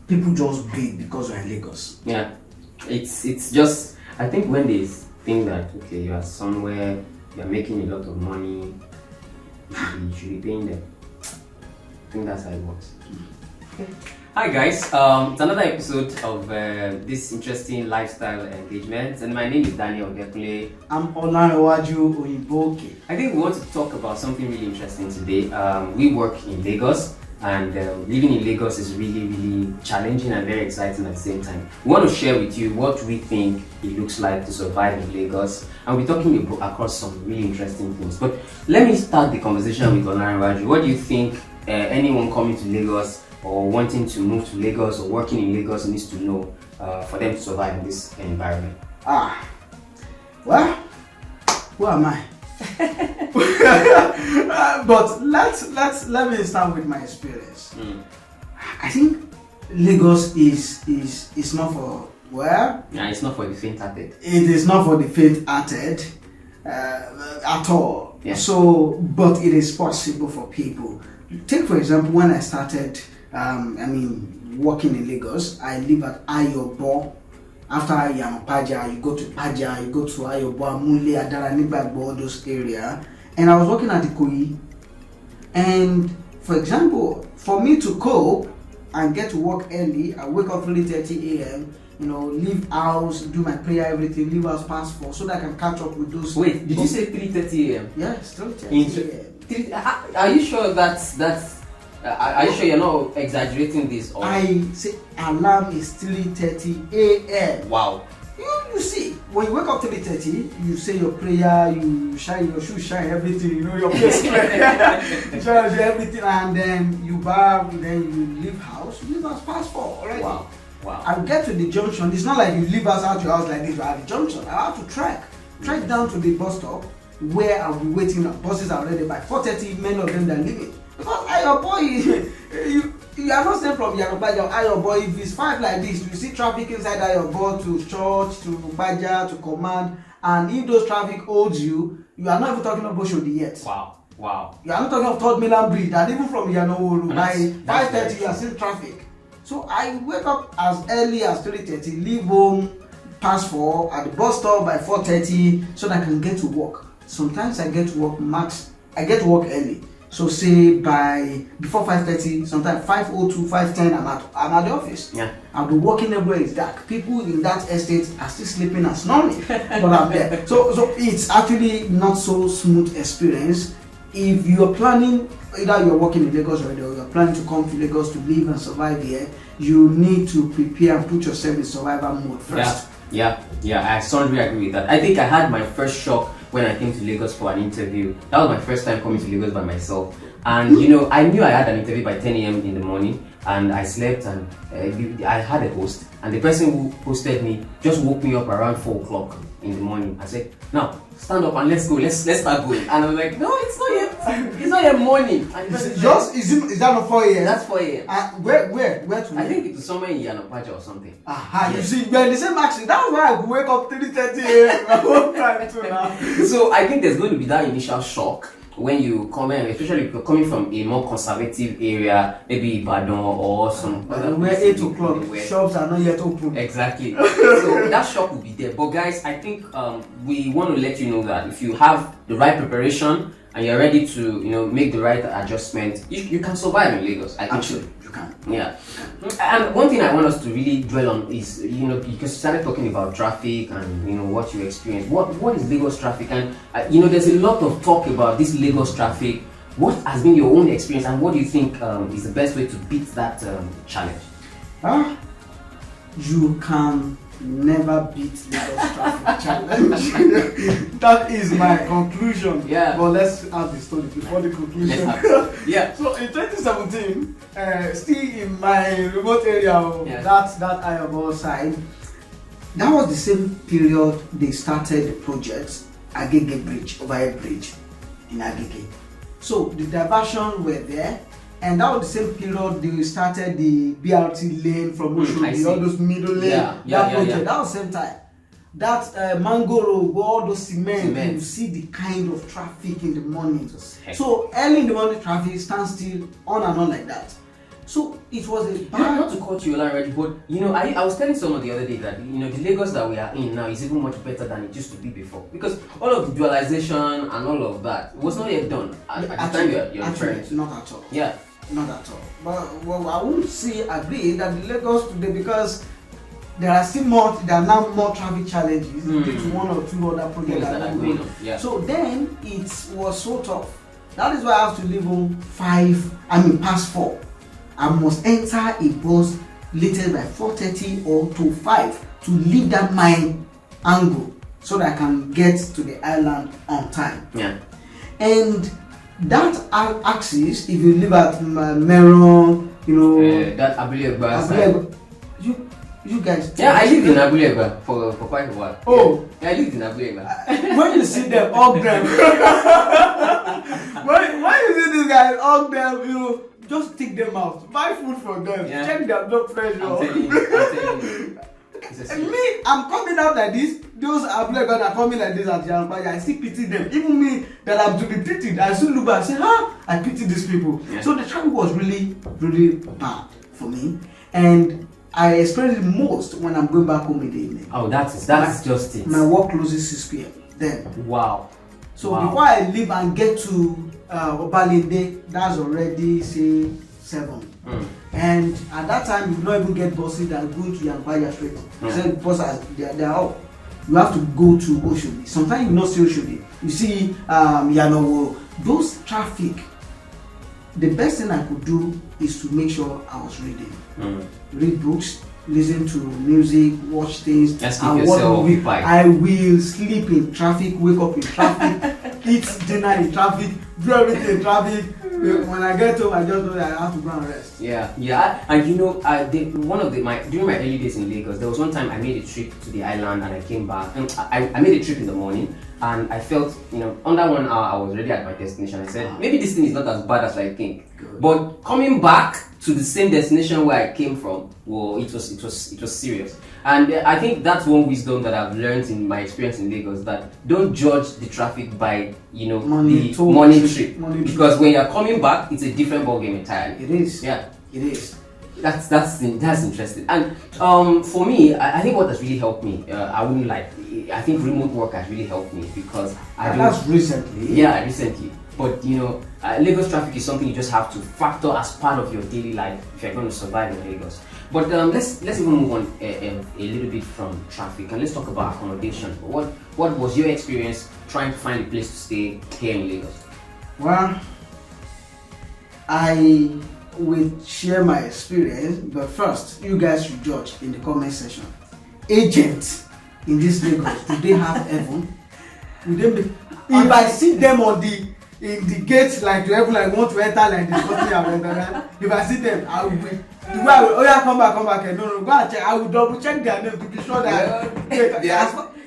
people just breathe because we're in Lagos. Yeah, it's just, I think when they think that, okay, you are somewhere, you are making a lot of money, you should be paying them. I think that's how it works. Okay. Hi guys, it's another episode of this interesting lifestyle engagement, and my name is Daniel Gekule. I'm TheOyinbooke. I think we want to talk about something really interesting today. We work in Lagos, and living in Lagos is really challenging and very exciting at the same time. We want to share with you what we think it looks like to survive in Lagos, and we're talking across some really interesting things. But let me start the conversation with Olarinwaju. What do you think anyone coming to Lagos or wanting to move to Lagos or working in Lagos needs to know for them to survive in this environment? Well, who am I? But let me start with my experience. I think Lagos is not for it's not for the faint-hearted. It is not for the faint-hearted at all. Yeah. So, but it is possible for people. Take for example, when I started, working in Lagos, I live at Ayobo. After Paja, you go to Paja, you go to Ayobo, Amule, Adaranibagbo, all those areas. And I was working at the Koyi. And for example, for me to cope and get to work early, I wake up 3:30 a.m., leave house, do my prayer, everything, leave house past 4 so that I can catch up with those. Wait, did you say 3:30 a.m.? Yes, 3:30 a.m. Are you sure are you sure you're not exaggerating this? Or? I say alarm is 3:30 a.m. Wow. You see, when you wake up 3:30, you say your prayer, you shine your shoes, shine everything, your face, you shine everything, and then you bath, then you leave house. You leave house past 4 already. Wow. I get to the junction. It's not like you leave us out your house like this. You're at the junction. I have to trek down to the bus stop where I'll be waiting. Buses are ready by 4:30. Many of them they're leaving because Ayobo, you are not saying from Yanobaja, Ayobo. If it's 5 like this, you see traffic inside Ayobo to church, to Baja, to command, and if those traffic holds you, you are not even talking about Boshodi yet. Wow. You are not talking of Third Milan Bridge, and even from Yanoworu by 5:30 you are still traffic. So I wake up as early as 3:30, leave home past 4 at the bus stop by 4:30 so that I can get to work. Sometimes I get to work early. So say before 5:30, sometimes 5:02, 5:10, I'm at the office. Yeah. I'll be working everywhere it's dark. People in that estate are still sleeping and snoring, but I'm there. So it's actually not so smooth experience. If you're planning, either you're working in Lagos already or you're planning to come to Lagos to live and survive here, you need to prepare and put yourself in survival mode first. Yeah, I strongly agree with that. I think I had my first shock when I came to Lagos for an interview. That was my first time coming to Lagos by myself. And I knew I had an interview by 10 a.m. in the morning, and I slept, and I had a host, and the person who hosted me just woke me up around 4 o'clock in the morning. I said, "Now stand up and let's go. Let's start going." And I was like, "No, it's not yet. It's not yet morning." And Is that not 4 a.m.? That's 4 a.m. Where to? I think it was somewhere in Yanopaja or something. You see, we're in the same action. That's why I wake up 3:30 a.m. one time too now. So I think there's going to be that initial shock when you come in, especially if you're coming from a more conservative area, maybe Ibadan or some other where 8 o'clock, shops are not yet open. Exactly. So that shock will be there. But guys, I think we want to let you know that if you have the right preparation and you're ready to make the right adjustment, you can survive in Lagos. I think Actually, you can. Yeah. And one thing I want us to really dwell on is, because you started talking about traffic and what you experience. What is Lagos traffic? And there's a lot of talk about this Lagos traffic. What has been your own experience, and what do you think is the best way to beat that challenge? You can never beat Lagos traffic challenge. That is my conclusion. Yeah. But let's have the story before the conclusion. Yeah. So in 2017, still in my remote area of that Ayobo side, that was the same period they started the project Agege Bridge, overhead bridge in Agege. So the diversion were there. And that was the same period they started the BRT lane from Oshodi, all those middle lane, project. That was the same time. That Mango Road, all those cement, you see the kind of traffic in the morning. So early in the morning traffic stands still on and on like that. So it was a Not to cut you already, but I was telling someone the other day that the Lagos that we are in now is even much better than it used to be before, because all of the dualization and all of that was not yet done at the time you're referring to. Not at all. Yeah. Not at all. But I wouldn't agree that the Lagos today, because there are now more traffic challenges due to one or two other projects that are going on. Yeah. So then it was so tough. That is why I have to leave home past 4. I must enter a bus latest by 4:30 or to 5 to leave that mine angle so that I can get to the island on time. Yeah. And that axis, if you live at Meron, that Abule you guys. Yeah, I lived in Abule for quite a while. Oh, yeah, I lived in Abule. When you see them, hug them. when you see these guys, hug them, just take them out, buy food for them, check their blood pressure. I'm telling you. Me, I'm coming out like this. Those Abule guys are coming like this at Yanapaja. I still pity them. Even me, that I'm to be pitied, I still look back and say, I pity these people. Yeah. So the traffic was really, really bad for me, and I experience it most when I'm going back home in the evening. Oh, that's just it. My work closes 6 p.m. Then. Wow. So before I leave and get to Obalinde, that's already say 7. And at that time, you don't even get buses that go to Yanapaja straight. You say buses they are out. You have to go to Oshodi. Sometimes you not see Oshodi. You see Yanowo. Those traffic. The best thing I could do is to make sure I was reading. Read books, listen to music, watch things. Just keep yourself occupied. I will sleep in traffic, wake up in traffic, eat dinner in traffic, do everything in traffic. When I get home, I just know that I have to go and rest. Yeah. And during my early days in Lagos, there was one time I made a trip to the island and I came back. And I made a trip in the morning, and I felt, under 1 hour I was already at my destination. I said, maybe this thing is not as bad as I think. Good. But coming back to the same destination where I came from, well, it was serious. And I think that's one wisdom that I've learned in my experience in Lagos, that don't judge the traffic by the morning trip. Because when you're coming back, it's a different ballgame entirely. It is. Yeah. It is. That's interesting. And for me, I think what has really helped me, I wouldn't lie, I think remote work has really helped me, because that's recently. Yeah, recently. But Lagos traffic is something you just have to factor as part of your daily life if you're going to survive in Lagos. But let's even move on a little bit from traffic, and let's talk about accommodation. What was your experience trying to find a place to stay here in Lagos? Well, I will share my experience, but first, you guys should judge in the comment section. Agents in this Lagos, do they have heaven? If I see them in the gates like to heaven, like want to enter like this, if I see them, I will. Come back. No, go and check. I will double check their name to be sure that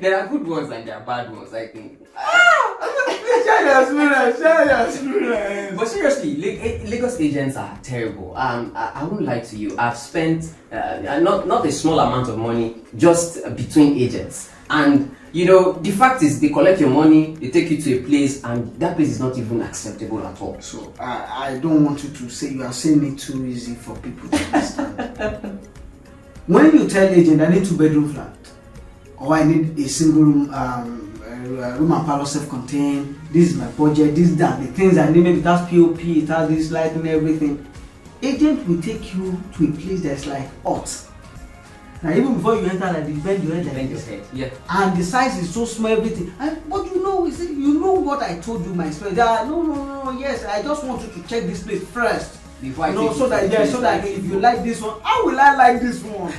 there are good ones and there are bad ones, I think. Share your experience. But seriously, Lagos agents are terrible. I won't lie to you. I've spent not a small amount of money just between agents, and the fact is, they collect your money, they take you to a place, and that place is not even acceptable at all. So I don't want you to say you are saying it too easy for people to understand. When you tell agent I need 2-bedroom flat, or I need a single room, room and parlor self-contained, this is my budget, this, that, the things I need, maybe it has POP, it has this lighting, everything. Agent will take you to a place that's like hot. Now even before you enter, like, you bend your head like this. Yeah. And the size is so small, everything. But you know what I told you, my experience. No, yes, I just want you to check this place first. Before I so that if you like this one, how will I like this one?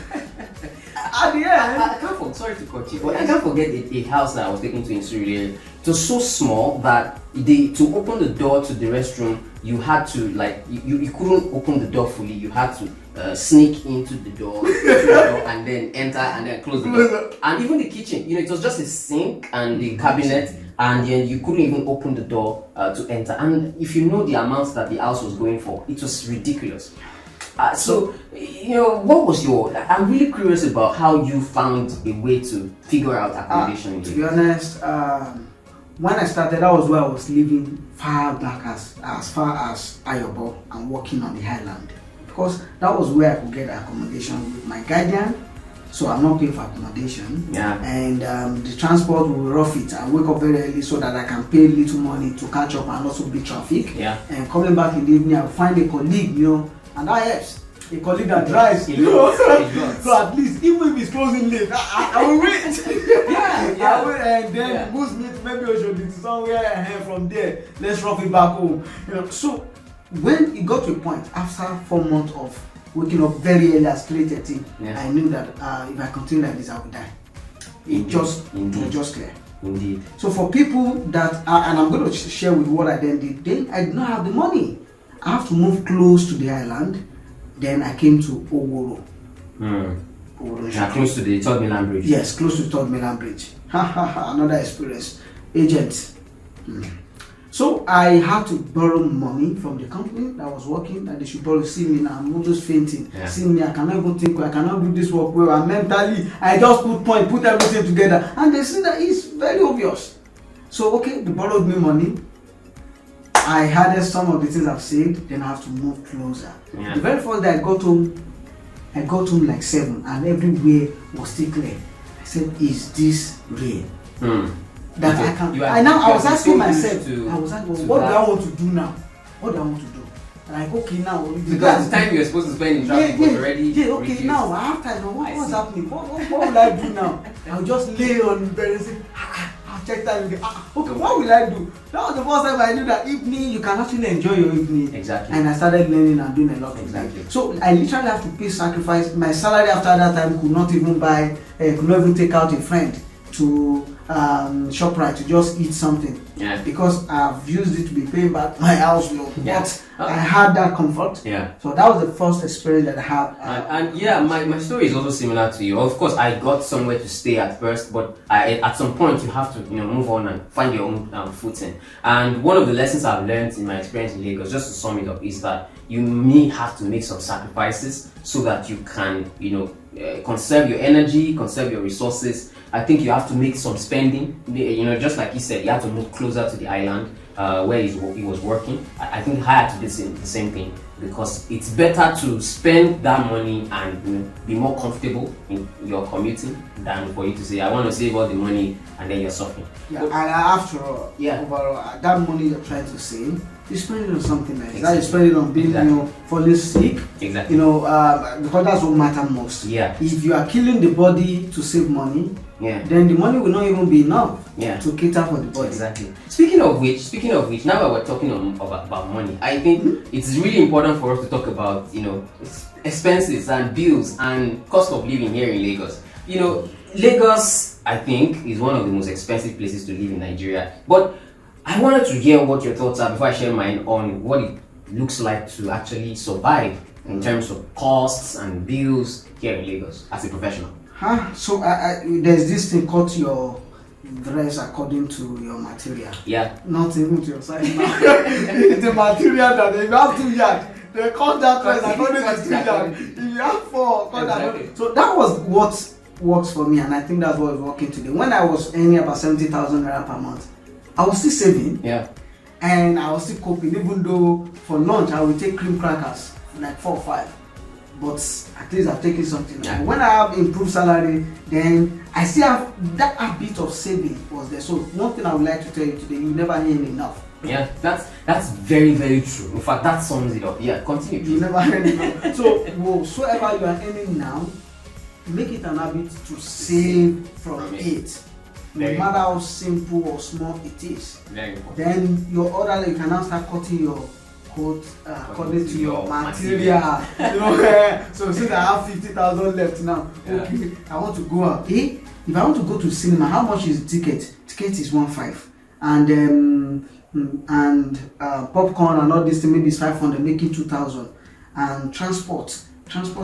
At the end, I can't sorry to cut you, but I can't forget a house that I was taken to in Surulere. It was so small that to open the door to the restroom, you had to you couldn't open the door fully. You had to sneak into the door, and then enter and then close the door. And even the kitchen, it was just a sink and the cabinet, and then you couldn't even open the door to enter. And if you know the amounts that the house was going for, it was ridiculous. What was I'm really curious about how you found a way to figure out accommodation. To be honest, when I started, that was where I was living far back as far as Ayobo and working on the highland. because that was where I could get accommodation with my guardian. So I'm not paying for accommodation. Yeah. And the transport will rough it. I wake up very early so that I can pay little money to catch up and also beat traffic. Yeah. And coming back in the evening, I'll find a colleague, and that helps. A colleague that drives, It works. so at least even if it's closing late, I will wait. Yeah. I will, and then boost me to maybe Oshodi to somewhere, and from there, let's rough it back home. So when it got to a point after 4 months of waking up very early at 3:30, I knew that if I continue like this, I would die. It was just clear. Indeed. So for people that, and I'm going to share with what I then did. Then I did not have the money. I have to move close to the island. Then I came to Oworo. Close to the Third Mainland Bridge. Yes, close to Third Mainland Bridge. Another experience. Agent. So I had to borrow money from the company that was working, that they should borrow. See me now, I'm almost fainting. Yeah. See me, I cannot even think well, I cannot do this work well. And mentally, I just put everything together. And they see that it's very obvious. So okay, they borrowed me money. I had some of the things I've saved, then I have to move closer. Yeah. The very first day I got home like 7, and everywhere was still clear. I said, is this real? That I can. I was asking myself, what do I want to do now? What do I want to do? Like, okay, now because the time you're supposed to spend in traffic was already okay, reduced. now I have time. What's happening? What will I do now? I'll just lay on the bed and say, I'll check that again. Okay, what will I do? That was the first time I knew that evening you can actually enjoy your evening. Exactly. And I started learning and doing a lot of things. So I literally have to pay sacrifice. My salary after that time could not even take out a friend to ShopRite to just eat something. Yeah. Because I've used it to be paying back my house loan. Yeah. But I had that comfort. Yeah. So that was the first experience that I had. And yeah, my story is also similar to you. Of course, I got somewhere to stay at first, but at some point you have to move on and find your own footing. And one of the lessons I've learned in my experience in Lagos, just to sum it up, is that you may have to make some sacrifices so that you can conserve your energy, conserve your resources. I think you have to make some spending. Just like he said, you have to move closer to the island where he was working. I think I had to do the same thing, because it's better to spend that money and be more comfortable in your commuting than for you to say, I want to save all the money and then you're suffering. Yeah, and after all, overall, that money you're trying to save, you spend it on something else. Exactly. You spend it on being, falling sick. Exactly. Because that's what matters most. Yeah. If you are killing the body to save money, then the money will not even be enough to cater for the body. Exactly. Speaking of which, now that we're talking about money, I think it's really important for us to talk about, expenses and bills and cost of living here in Lagos. Lagos, I think, is one of the most expensive places to live in Nigeria. But I wanted to hear what your thoughts are before I share mine on what it looks like to actually survive in terms of costs and bills here in Lagos as a professional. So there's this thing called your dress according to your material. Yeah. Not even to your size now. It's the material that if you have 2 yards, they cut that dress according to 2 yards. If you have 4, cut that. So that was what works for me, and I think that's what is working today. When I was earning about 70,000 naira per month, I was still saving. Yeah. And I was still coping, even though for lunch I would take cream crackers, like 4 or 5. But at least I'm taking something. Yeah. When I have improved salary, then I still have that habit of saving was there. So one thing I would like to tell you today, you never earn enough. Yeah, that's very, very true. In fact, that sums it up. Yeah, continue. You never earn enough. So whatsoever you are earning now, make it an habit to save from it. No matter how simple or small it is. Very important. Then your order, you can now start cutting your coat according to your material. So since I have 50,000 left now, okay, I want to go out. If I want to go to cinema, how much is the ticket? Ticket is 1,500, and popcorn and all this thing maybe is 500, making 2,000. And transport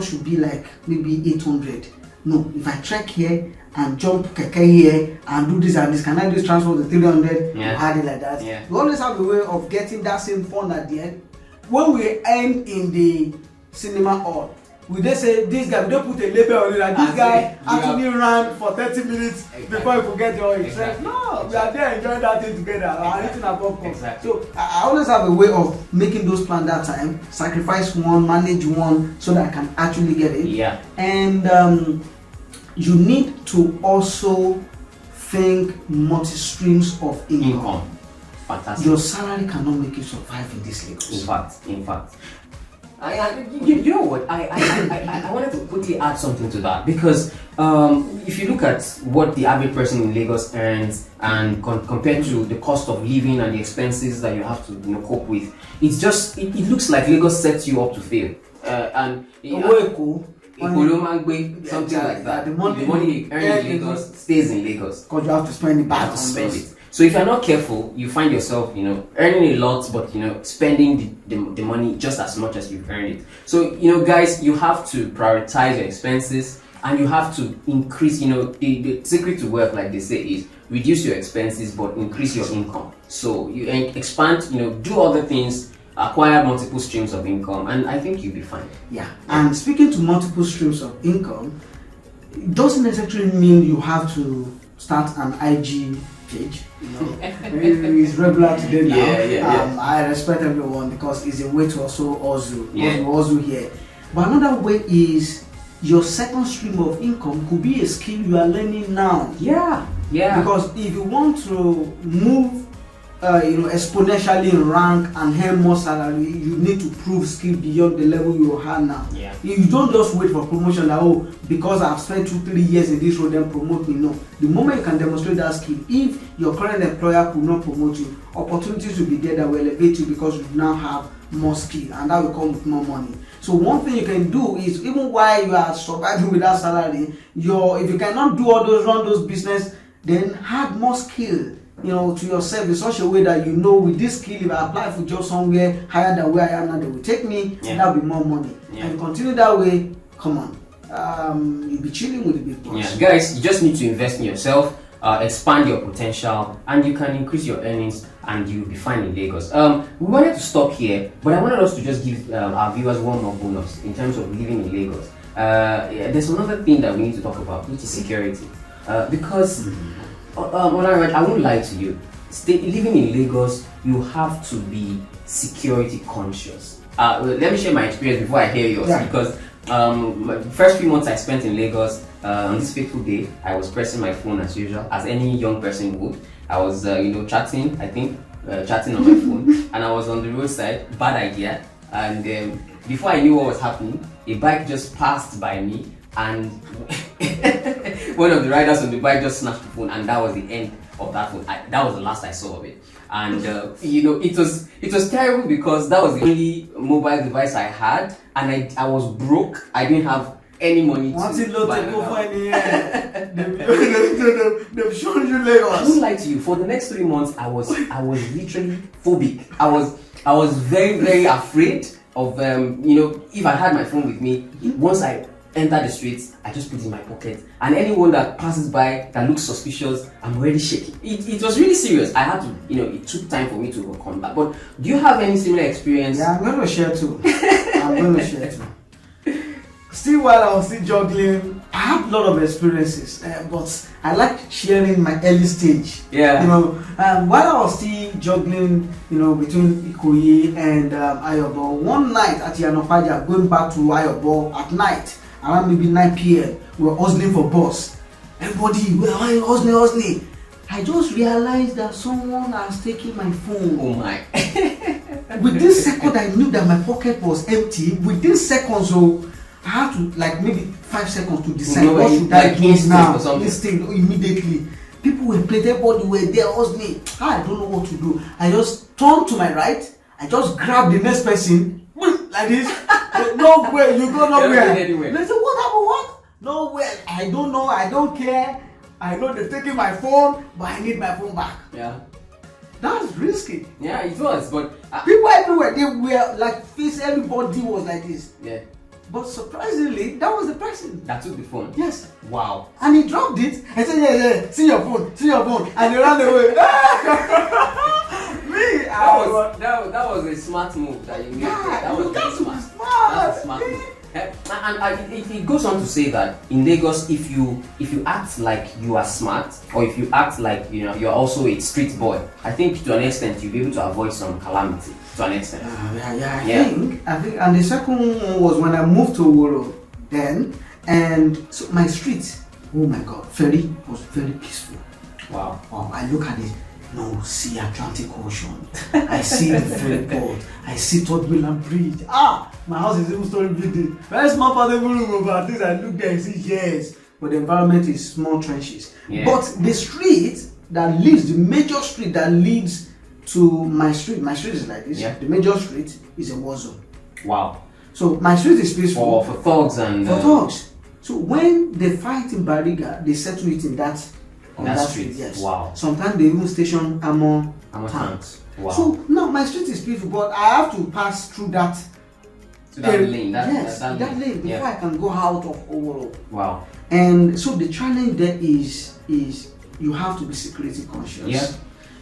should be like maybe 800. No, if I trek here and jump keke here and do this and this, can I do transport to 300? Add it like that. We always have a way of getting that same fund at the end. When we end in the cinema hall, we they say this guy, we don't put a label on it like this guy actually ran for 30 minutes before he could get the oil. Exactly. No, we are there enjoying that thing together. And eating our popcorn. Exactly. So I always have a way of making those plans that time, sacrifice one, manage one, so that I can actually get it. Yeah. And you need to also think multi streams of income. Fantastic. Your salary cannot make you survive in this Lagos. In fact. You know what? I wanted to quickly add something to that, because if you look at what the average person in Lagos earns and compared to the cost of living and the expenses that you have to cope with, it looks like Lagos sets you up to fail. Something like that. The money you earn in Lagos stays in Lagos. Because you have to spend it back. So if you're not careful, you find yourself, earning a lot, but spending the money just as much as you've earned it. So guys, you have to prioritize your expenses, and you have to increase. The secret to wealth, like they say, is reduce your expenses but increase your income. So you expand, do other things, acquire multiple streams of income, and I think you'll be fine. Yeah. And speaking to multiple streams of income, it doesn't necessarily mean you have to start an IG page. It's regular today now. Yeah. I respect everyone because it's a way to also hustle here. But another way is your second stream of income could be a skill you are learning now. Yeah. Because if you want to move exponentially in rank and earn more salary, you need to prove skill beyond the level you have now. Yeah. You don't just wait for promotion that because I've spent 2-3 years in this role, then promote me. No. The moment you can demonstrate that skill, if your current employer could not promote you, opportunities will be there that will elevate you because you now have more skill, and that will come with more money. So one thing you can do is, even while you are surviving with that salary, if you cannot do all those, run those business, then add more skill to yourself in such a way that with this skill, if I apply for job somewhere higher than where I am now, they will take me, and that will be more money. And you continue that way, come on, you'll be chilling with the big boss. Yeah, guys, you just need to invest in yourself, expand your potential, and you can increase your earnings, and you'll be fine in Lagos. We wanted to stop here, but I wanted us to just give our viewers one more bonus in terms of living in Lagos. There's another thing that we need to talk about, which is security, because. I won't lie to you. Living in Lagos, you have to be security conscious. Let me share my experience before I hear yours, because my first few months I spent in Lagos, on this fateful day, I was pressing my phone as usual, as any young person would. I was, chatting on my phone, and I was on the roadside. Bad idea. And before I knew what was happening, a bike just passed by me, and one of the riders on the bike just snatched the phone, and that was the end of that phone. That was the last I saw of it. And it was terrible because that was the only mobile device I had, and I was broke. I didn't have any money to buy another. They've shown you Lagos. I won't lie to you. For the next 3 months, I was literally phobic. I was very, very afraid of if I had my phone with me. Once I enter the streets, I just put it in my pocket, and anyone that passes by that looks suspicious, I'm already shaking. It was really serious. I had to, it took time for me to overcome that. But do you have any similar experience? Yeah, I'm going to share too. Still, while I was still juggling, I had a lot of experiences, but I like sharing my early stage. Yeah. While I was still juggling, between Ikoyi and Ayobo, one night at Yanopaja, going back to Ayobo at night, around maybe 9 p.m, we were hustling for bus. Everybody, we're hustling. I just realized that someone has taken my phone. Oh my. Within second, I knew that my pocket was empty. Within seconds, I had to maybe 5 seconds to decide what should I do now. Instinct immediately. People were playing, everybody were there hustling. I don't know what to do. I just turned to my right. I just grabbed the next person like this. Nowhere, you go nowhere. They said, what happened? What? Nowhere. I don't know. I don't care. I know they're taking my phone, but I need my phone back. Yeah. That's risky. Yeah, it was. But people everywhere, they were like this. Everybody was like this. Yeah. But surprisingly, that was the person that took the phone. Yes. Wow. And he dropped it and said, yeah, see your phone, and he ran away. That was a smart move that you made. That was very smart. That's a smart move. And it goes on to say that in Lagos, if you act like you are smart, or if you act like you're also a street boy, I think to an extent you'll be able to avoid some calamity. To an extent. I think, and the second one was when I moved to Woro then, and so my street, oh my God, was very peaceful. Wow. I look at it. No, see Atlantic Ocean. I see the ferry port. I see Third Mainland Bridge. My house is even story building. Very small portable room, but at least I look there and see yes. But the environment is small trenches. Yeah. But the street that leads, the major street that leads to my street is like this. Yeah. The major street is a war zone. Wow. So my street is peaceful. For thugs and for thugs. So when they fight in Bariga, they settle it in that. On that street, yes. Wow. Sometimes they even station armor tanks. Wow. So now my street is peaceful, but I have to pass through that. Lane. That lane before I can go out of Oworo. Wow. And so the challenge there is you have to be security conscious. Yeah.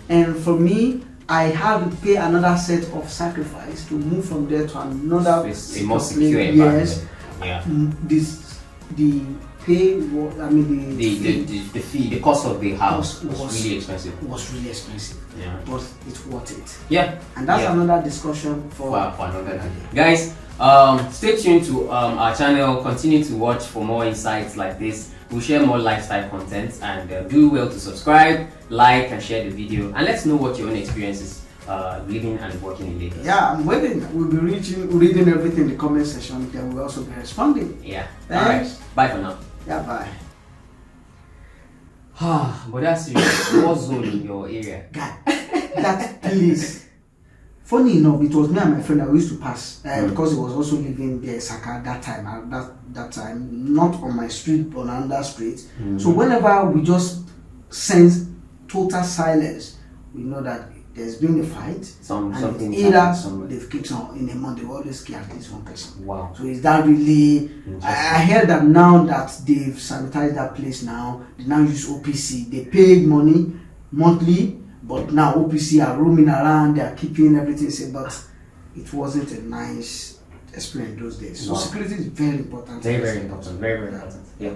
And for me, I had to pay another set of sacrifice to move from there to another. A more secure environment. Yes. The pay, the fee, the cost of the house was really expensive. Yeah. But it's worth it. Yeah. And that's another discussion for another day. Guys, stay tuned to our channel. Continue to watch for more insights like this. We'll share more lifestyle content, and do well to subscribe, like, and share the video. And let's know what your own experiences living and working in Lagos. Yeah, I'm waiting. We'll be reading everything in the comment section. Then we'll also be responding. Yeah. Thanks. All right. Bye for now. Yeah, bye. But that's serious. War zone in your area. God, that place. Funny enough, it was me and my friend that we used to pass because he was also living there, Saka, that time. That time, not on my street, but on another street. So whenever we just sense total silence, we know that there's been a fight. Something either they've kicked someone in a month. They always kill at least one person. Wow. So is that really? I heard that now that they've sanitized that place now, they now use OPC. They paid money monthly, but now OPC are roaming around. They are keeping everything safe. But it wasn't a nice experience those days. So security is very important. Very important. Very important. Yeah.